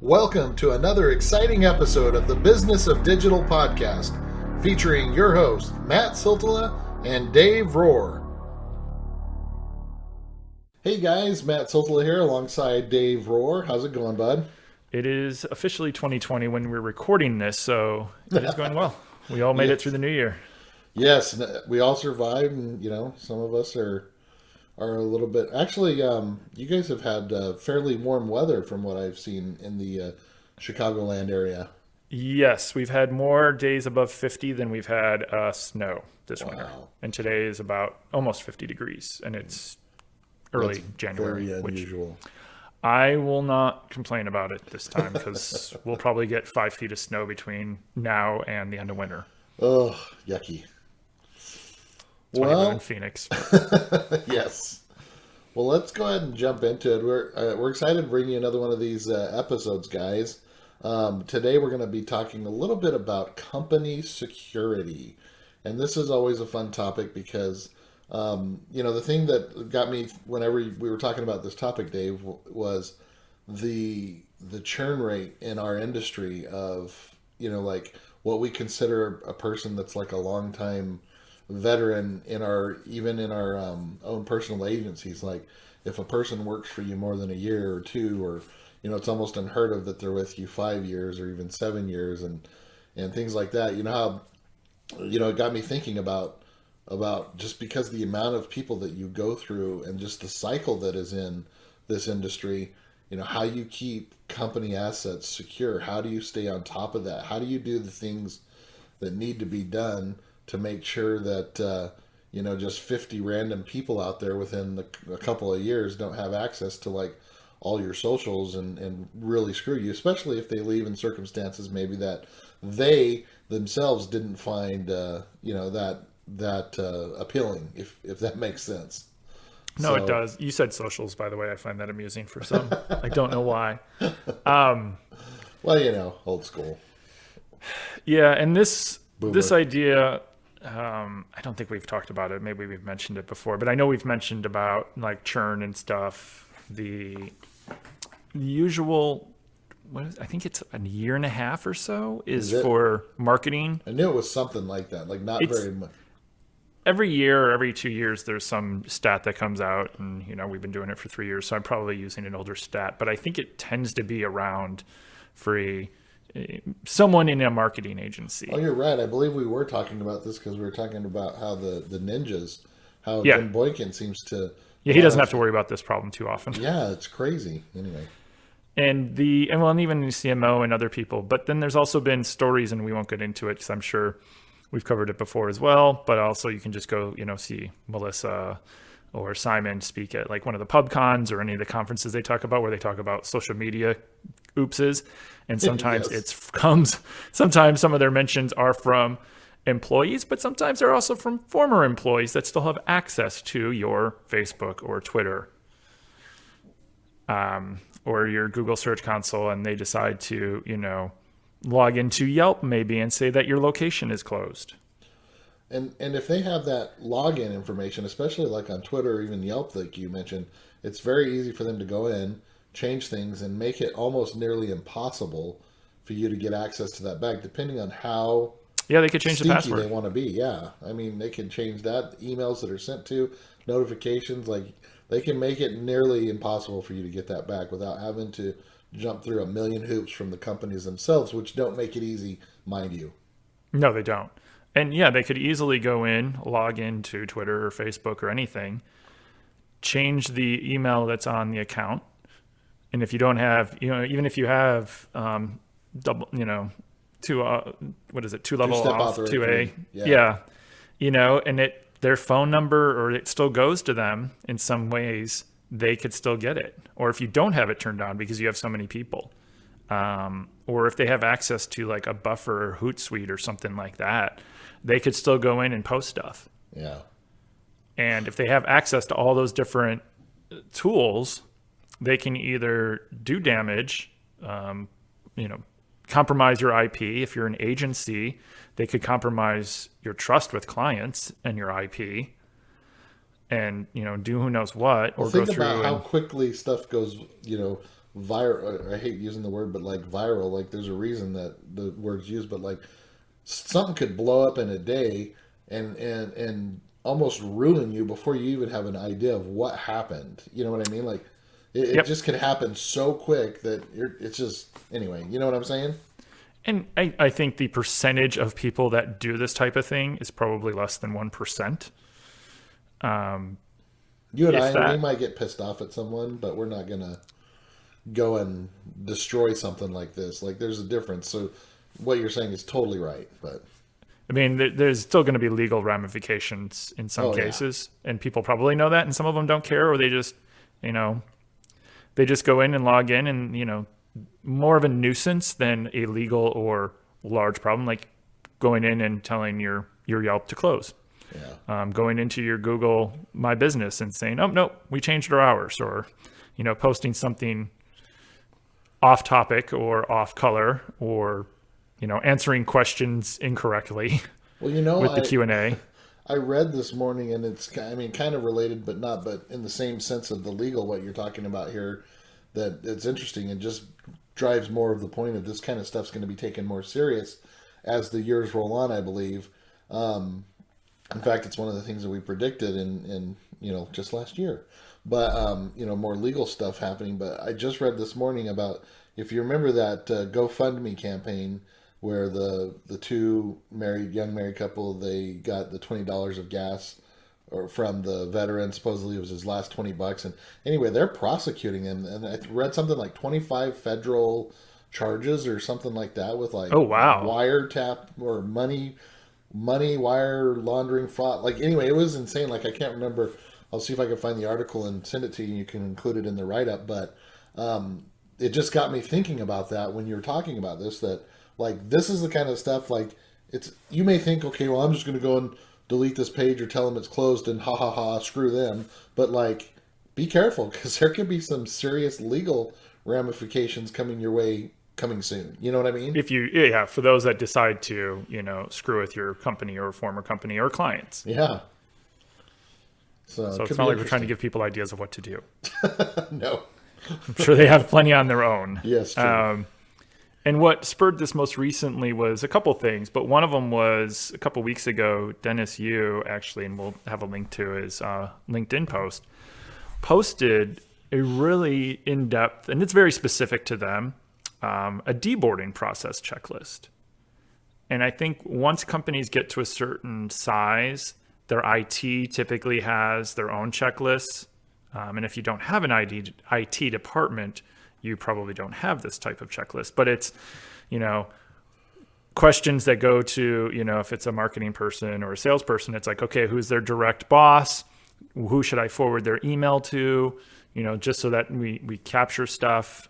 Welcome to another exciting episode of the Business of Digital podcast, featuring your hosts, Matt Siltala and Dave Rohr. Hey guys, Matt Siltala here alongside Dave Rohr. How's it going, bud? It is officially 2020 when we're recording this, so it is going well. We all made it through the new year. Yes, we all survived, and some of us are a little bit. Actually, you guys have had fairly warm weather from what I've seen in the Chicagoland area. Yes, we've had more days above 50 than we've had snow this winter. And today is about almost 50 degrees, and it's early January. Very unusual. I will not complain about it this time because we'll probably get 5 feet of snow between now and the end of winter. Oh, yucky. Well, in Phoenix. Yes. Well, let's go ahead and jump into it. We're excited to bring you another one of these episodes, guys. Today we're going to be talking a little bit about company security, and this is always a fun topic because the thing that got me whenever we were talking about this topic, Dave, was the churn rate in our industry of like what we consider a person that's like a long time veteran in our own personal agencies. Like if a person works for you more than a year or two, or it's almost unheard of that they're with you 5 years or even 7 years and things like that. It got me thinking about just because the amount of people that you go through and just the cycle that is in this industry, how you keep company assets secure, how do you stay on top of that, how do you do the things that need to be done to make sure that, just 50 random people out there within a couple of years don't have access to like all your socials and really screw you, especially if they leave in circumstances maybe that they themselves didn't find, that appealing, if that makes sense. No, it does. You said socials, by the way. I find that amusing for some. I don't know why. Well, old school. Yeah, and this Boomer. idea, I don't think we've talked about it. Maybe we've mentioned it before, but I know we've mentioned about like churn and stuff. The usual, I think it's a year and a half or so is for marketing. I knew it was something like that. Like not very much. Every year or every 2 years, there's some stat that comes out, and we've been doing it for 3 years, so I'm probably using an older stat, but I think it tends to be around for someone in a marketing agency. Oh, you're right. I believe we were talking about this because we were talking about how the ninjas, how Jim Boykin seems to. Yeah, he doesn't have to worry about this problem too often. Yeah, it's crazy. Anyway. And even the CMO and other people, but then there's also been stories, and we won't get into it because I'm sure we've covered it before as well, but also you can just go, see Melissa or Simon speak at like one of the pub cons or any of the conferences they talk about where they talk about social media oopses. And sometimes sometimes some of their mentions are from employees, but sometimes they're also from former employees that still have access to your Facebook or Twitter or your Google Search Console, and they decide to, log into Yelp maybe and say that your location is closed. And if they have that login information, especially like on Twitter or even Yelp, like you mentioned, it's very easy for them to go in, change things, and make it almost nearly impossible for you to get access to that back, depending on how they could change the password they want to be. Yeah, I mean, they can change that, emails that are sent to, notifications, like they can make it nearly impossible for you to get that back without having to jump through a million hoops from the companies themselves, which don't make it easy, mind you. No, they don't. And they could easily go in, log into Twitter or Facebook or anything, change the email that's on the account. And if you don't have, even if you have double, two level off, 2A, and their phone number, or it still goes to them in some ways, they could still get it. Or if you don't have it turned on because you have so many people, or if they have access to like a Buffer or Hootsuite or something like that, they could still go in and post stuff. Yeah. And if they have access to all those different tools, they can either do damage, compromise your IP. If you're an agency, they could compromise your trust with clients and your IP. And do who knows what, or go through. Think about how quickly stuff goes, viral. I hate using the word, but like viral. Like there's a reason that the word's used, but like something could blow up in a day and almost ruin you before you even have an idea of what happened. You know what I mean? Like it Yep. just can happen so quick that it's just anyway. You know what I'm saying? And I think the percentage of people that do this type of thing is probably less than 1%. You and If I, we that. might get pissed off at someone, but we're not gonna go and destroy something like this. Like there's a difference. So what you're saying is totally right. But I mean, there's still going to be legal ramifications in some oh yeah, cases, and people probably know that, and some of them don't care, or they just, you know, they just go in and log in, and more of a nuisance than a legal or large problem, like going in and telling your Yelp to close, yeah. going into your Google My Business and saying, oh no, we changed our hours, or posting something off topic or off color, or answering questions incorrectly Well, you know, with the Q&A. I read this morning, and it's I mean kind of related, but not, but in the same sense of the legal what you're talking about here. That it's interesting and just drives more of the point of this kind of stuff's going to be taken more serious as the years roll on. I believe. In fact, it's one of the things that we predicted in just last year. But more legal stuff happening. But I just read this morning about, if you remember that GoFundMe campaign where the two young married couple, they got the $20 of gas or from the veteran. Supposedly it was his last $20, and anyway, they're prosecuting him. And I read something like 25 federal charges or something like that, with like Oh wow. wiretap or money wire laundering, fraud. Like anyway, it was insane. Like I can't remember. I'll see if I can find the article and send it to you. You can include it in the write up. But it just got me thinking about that when you were talking about this. That like this is the kind of stuff, like it's, you may think, okay, well I'm just going to go and delete this page or tell them it's closed and ha ha ha, screw them. But like, be careful, because there could be some serious legal ramifications coming your way coming soon. You know what I mean? If you, yeah, for those that decide to, screw with your company or former company or clients. Yeah. So So it it's could not be like we're trying to interesting. give people ideas of what to do. No. I'm sure they have plenty on their own. Yes, true. And what spurred this most recently was a couple things, but one of them was a couple weeks ago, Dennis Yu actually, and we'll have a link to his LinkedIn post, posted a really in-depth, and it's very specific to them, a deboarding process checklist. And I think once companies get to a certain size, their IT typically has their own checklists. And if you don't have an IT department, you probably don't have this type of checklist. But it's, questions that go to, if it's a marketing person or a salesperson, it's like, okay, who's their direct boss? Who should I forward their email to? Just so that we capture stuff.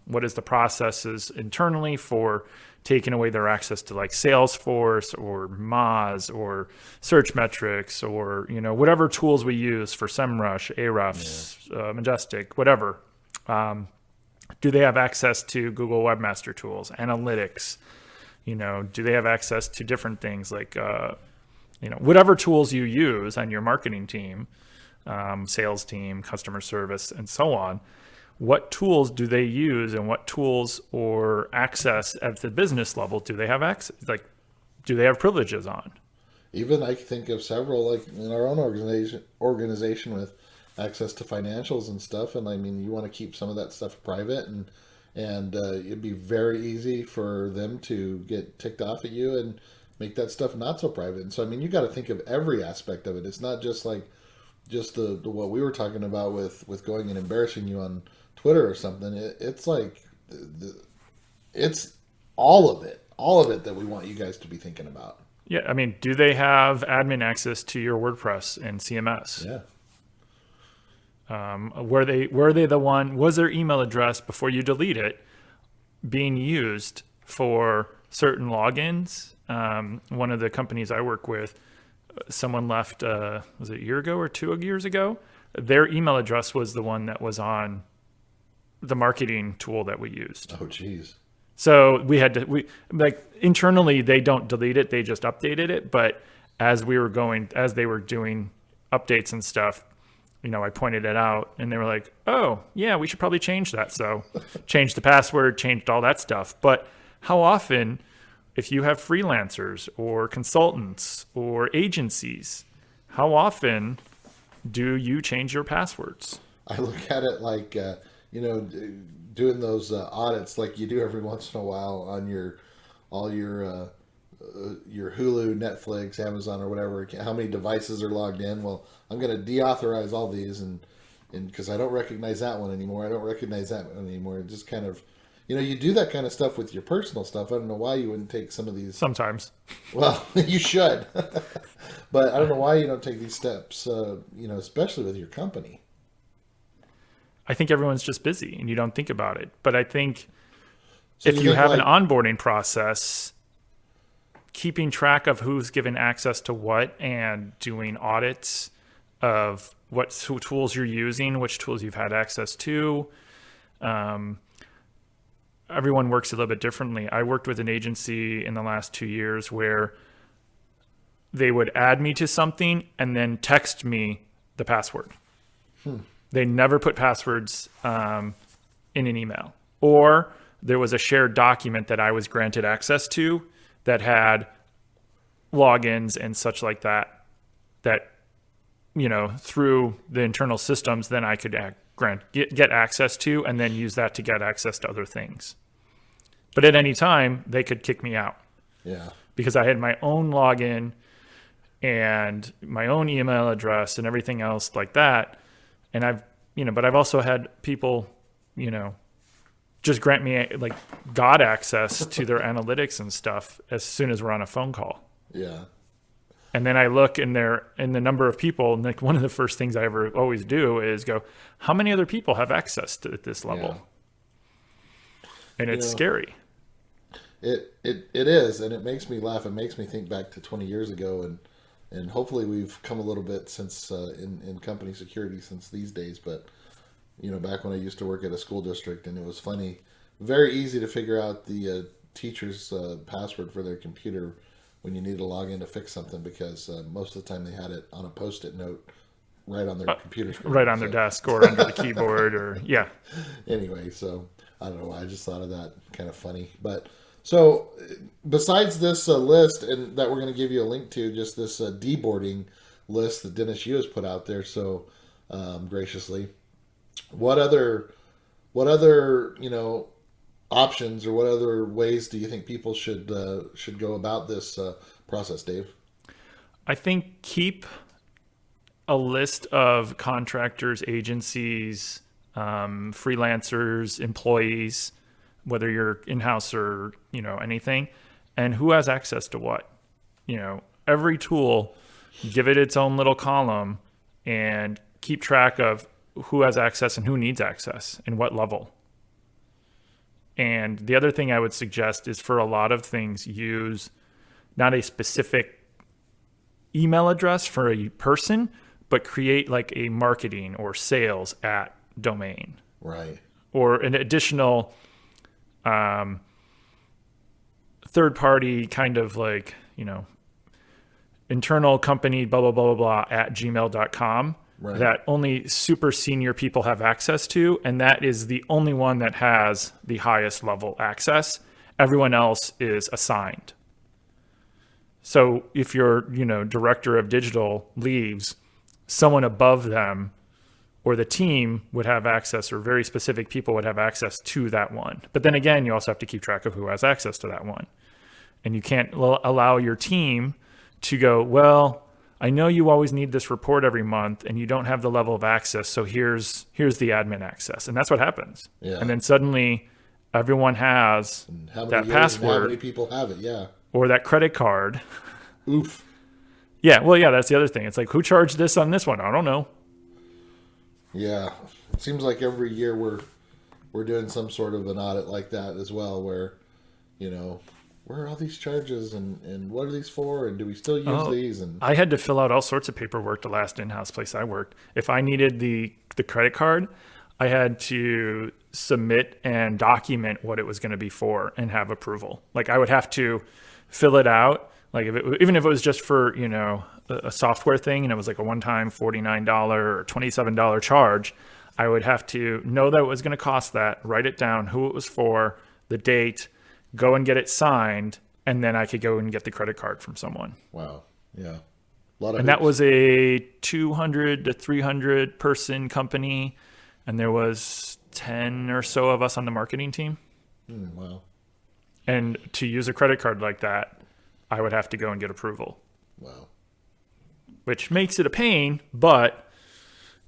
What is the processes internally for taking away their access to like Salesforce or Moz or search metrics or, whatever tools we use for SEMrush, Ahrefs, Majestic, whatever. Do they have access to Google Webmaster Tools, analytics? Do they have access to different things like, whatever tools you use on your marketing team, sales team, customer service, and so on? What tools do they use, and what tools or access at the business level do they have access? Like, do they have privileges on? Even I think of several, like in our own organization with access to financials and stuff. And I mean, you want to keep some of that stuff private, and it'd be very easy for them to get ticked off at you and make that stuff not so private. And so I mean, you got to think of every aspect of it. It's not just like just the what we were talking about with going and embarrassing you on Twitter or something. It's like it's all of it that we want you guys to be thinking about. Yeah, I mean, do they have admin access to your WordPress and CMS? Yeah. Were they the one? Was their email address before you delete it being used for certain logins? One of the companies I work with, someone left. Was it a year ago or 2 years ago? Their email address was the one that was on the marketing tool that we used. Oh, geez. So we like internally, they don't delete it; they just updated it. But as they were doing updates and stuff, I pointed it out and they were like, oh, yeah, we should probably change that. So changed the password, changed all that stuff. But how often, if you have freelancers or consultants or agencies, how often do you change your passwords? I look at it like, doing those audits like you do every once in a while on all your Hulu, Netflix, Amazon, or whatever. How many devices are logged in? Well, I'm going to deauthorize all these, and because I don't recognize that one anymore, I don't recognize that one anymore. It just kind of, you do that kind of stuff with your personal stuff. I don't know why you wouldn't take some of these. Sometimes. Well, you should, but I don't know why you don't take these steps. Especially with your company. I think everyone's just busy and you don't think about it. But I think So if you have an onboarding process, keeping track of who's given access to what and doing audits of what tools you're using, which tools you've had access to. Everyone works a little bit differently. I worked with an agency in the last 2 years where they would add me to something and then text me the password. They never put passwords in an email. Or there was a shared document that I was granted access to that had logins and such like that, through the internal systems, then I could get access to and then use that to get access to other things. But at any time, they could kick me out. Yeah. Because I had my own login and my own email address and everything else like that. And but I've also had people, just grant me like God access to their analytics and stuff as soon as we're on a phone call. Yeah. And then I look in the number of people, and like one of the first things I ever always do is go, how many other people have access to this level? Yeah. And it's scary. It is, and it makes me laugh. It makes me think back to 20 years ago, and hopefully we've come a little bit since in company security since these days. But back when I used to work at a school district, and it was funny, very easy to figure out the teacher's password for their computer when you need to log in to fix something, because most of the time they had it on a Post-it note right on their computer screen. Right on their desk or under the keyboard or, yeah. Anyway, so I don't know why. I just thought of that, kind of funny. But so besides this list, and that we're going to give you a link to, just this deboarding list that Dennis Yu has put out there so graciously, what other options or what other ways do you think people should go about this process, Dave? I think keep a list of contractors, agencies, freelancers, employees, whether you're in-house or anything, and who has access to what. Every tool, give it its own little column and keep track of who has access and who needs access and what level. And the other thing I would suggest is, for a lot of things, use not a specific email address for a person, but create like a marketing or sales at domain. Right. Or an additional third party kind of like, internal company, blah, blah, blah, blah, blah, at gmail.com. Right. That only super senior people have access to, and that is the only one that has the highest level access. Everyone else is assigned. So if your director of digital leaves, someone above them or the team would have access, or very specific people would have access to that one. But then again, you also have to keep track of who has access to that one. And you can't allow your team to go, well, I know you always need this report every month and you don't have the level of access, so here's the admin access. And that's what happens. Yeah. And then suddenly everyone has that password. How many people have it, yeah. Or that credit card. Oof. Yeah, well, yeah, that's the other thing. It's like, who charged this on this one? I don't know. Yeah. It seems like every year we're doing some sort of an audit like that as well, where, where are all these charges and what are these for, and do we still use these? And I had to fill out all sorts of paperwork the last in-house place I worked. If I needed the credit card, I had to submit and document what it was going to be for and have approval. Like I would have to fill it out Like even if it was just for, a software thing and it was like a one-time $49 or $27 charge, I would have to know that it was going to cost that, write it down, who it was for, the date, go and get it signed, and then I could go and get the credit card from someone. Wow. Yeah. A lot of And that hoops. was a 200 to 300 person company, and there was 10 or so of us on the marketing team. Wow. And to use a credit card like that, I would have to go and get approval, Wow. which makes it a pain, but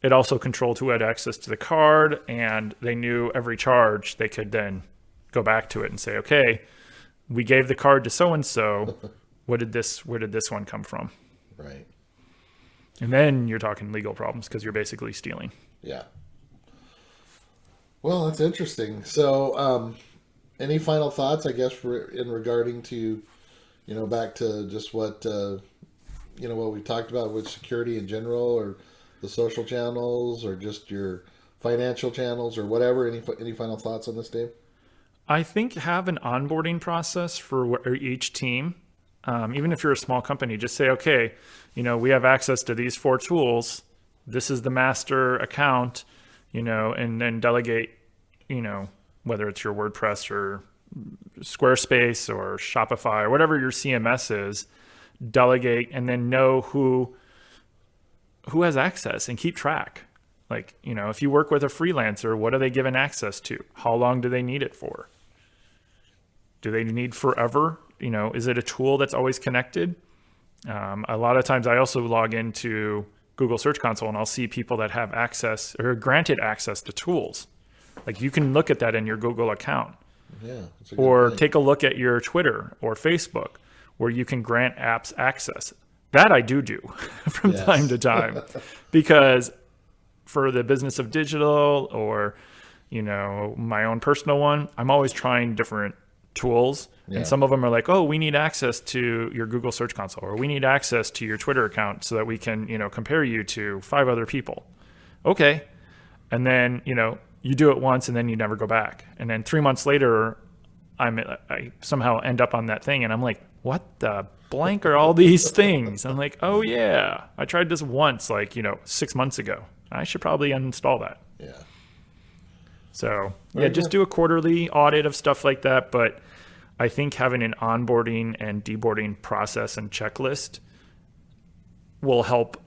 it also controlled who had access to the card, and they knew every charge. They could then go back to it and say, okay, we gave the card to so-and-so. Where did this one come from? Right. And then you're talking legal problems because you're basically stealing. Yeah. Well, that's interesting. So, any final thoughts, I guess, in regarding to, back to just what, what we talked about with security in general, or the social channels, or just your financial channels, or whatever. Any final thoughts on this, Dave? I think have an onboarding process for each team. Even if you're a small company, just say, okay, we have access to these 4 tools. This is the master account, and then delegate, whether it's your WordPress or Squarespace or Shopify or whatever your CMS is, delegate and then know who has access and keep track. Like, if you work with a freelancer, what are they given access to? How long do they need it for? Do they need forever? Is it a tool that's always connected? A lot of times I also log into Google Search Console and I'll see people that have access or granted access to tools. Like you can look at that in your Google account. Yeah. Or take a look at your Twitter or Facebook where you can grant apps access. That I do from time to time because for the business of digital or, my own personal one, I'm always trying different tools. Yeah. And some of them are like, oh, we need access to your Google Search Console, or we need access to your Twitter account so that we can, compare you to 5 other people. Okay. And then, you do it once and then you never go back. And then 3 months later, I somehow end up on that thing and I'm like, what the blank are all these things? I'm like, oh yeah, I tried this once, 6 months ago. I should probably uninstall that. Yeah. So just do a quarterly audit of stuff like that. But I think having an onboarding and deboarding process and checklist will help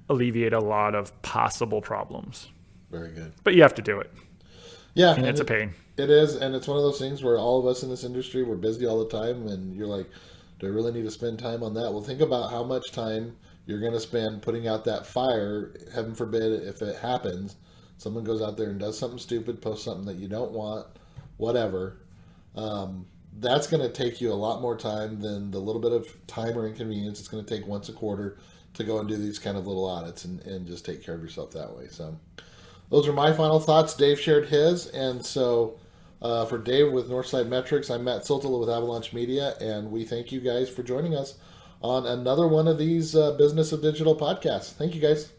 alleviate a lot of possible problems. Very good. But you have to do it. Yeah. And it's a pain. It is. And it's one of those things where all of us in this industry, we're busy all the time. And you're like, do I really need to spend time on that? Well, think about how much time you're going to spend putting out that fire. Heaven forbid if it happens. Someone goes out there and does something stupid, posts something that you don't want, whatever. That's going to take you a lot more time than the little bit of time or inconvenience it's going to take once a quarter to go and do these kind of little audits and just take care of yourself that way. So those are my final thoughts. Dave shared his. And so for Dave with Northside Metrics, I'm Matt Siltala with Avalanche Media, and we thank you guys for joining us on another one of these Business of Digital podcasts. Thank you, guys.